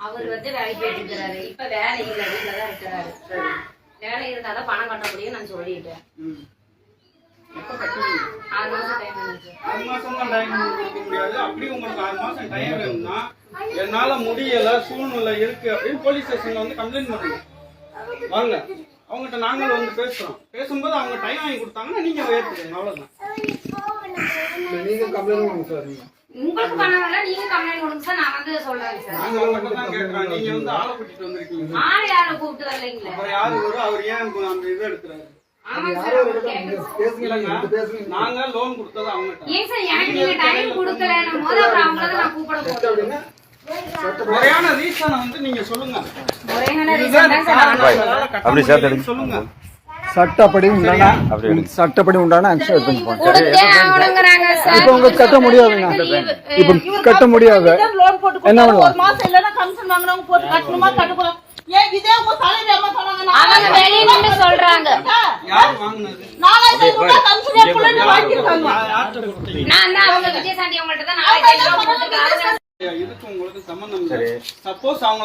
அவர் வந்து வேலைக்கு போயிட்டு இருக்கிறாரு. இப்ப வேலை இல்ல, வீட்டுலதான் இருக்கிறாரு. வேலை இருந்தாதான் பணம் கட்ட முடியும் நான் சொல்லிட்டேன். 6 மாசம் டைம் இருந்துச்சு. 6 மாசம் தான் டைம் கொடுக்க முடியாது. அப்படி உங்களுக்கு 6 மாசம் டைம் வேணும்னா என்னால முடியல, சூழ்நிலை இருக்கு அப்படின்னு போலீஸ் ஸ்டேஷன்ல வந்து கம்ப்ளைண்ட் பண்ணுங்க. வாங்க, அவங்ககிட்ட நாங்களும் வந்து பேசுறோம். பேசும்போது அவங்க டைம் வாங்கி கொடுத்தாங்கன்னா நீங்க ஏற்றுக்கணும், அவ்வளவுதான். நீங்க கம்ப்ளைண்ட் பண்ணுங்க சார். உங்களுக்கு பணம் இல்ல, நீங்க கம்ப்ளைண்ட் கொடுங்க சார். நான் வந்து சொல்றேன் சார். நாங்க மட்டும் தான் கேட்கறோம். நீங்க வந்து ஆளை கூட்டிட்டு வந்திருக்கீங்க. ஆள் யாரை கூப்பிட்டு வரலைங்களே. அப்புறம் யாரு வரும்? அவர் ஏன் அந்த இது எடுக்கிறாரு? ஆமாங்க சார், அவர் கேட்கணும். நாங்க லோன் கொடுத்தது அவங்ககிட்ட. ஏன் சார் எனக்கு நீங்க டைம் கொடுக்கலன்னும் போது அப்புறம் அவங்கள நான் கூப்பிட போறேன். முறையான ரீசனை வந்து நீங்க சொல்லுங்க. முறையான ரீசன் தான் சார். அப்படி சார் சொல்லுங்க. சட்டப்படி உண்டான ஆக்ஷன் பண்ணி கொடுத்தே ஆகணுங்கறாங்க சார். இப்போ உங்க கட்ட முடியாதுங்க. இப்போ கட்ட முடியாது. லோன் போட்டு என்ன பண்ணலாம்? ஒரு மாசம் இல்லனா கமிஷன் வாங்குறவங்க போட்டு கட்டணுமா கட்டக்கூடாது. ஏன் இதே உங்க தலைவி அம்மா சொன்னாங்க. அவங்க வெளிய நின்னு சொல்றாங்க. யார் வாங்குனது? 4500 ரூபாய் கமிஷன் எப்பளே வாங்கிட்டாங்க. நான் தான் அவங்க விஜயசாண்டி அவங்கள்ட்ட தான் 4500 ரூபாய் கொடுத்துருக்காங்க. இதுக்கு உங்களுக்கு சம்பந்தம் இல்லை. சப்போஸ் அவங்க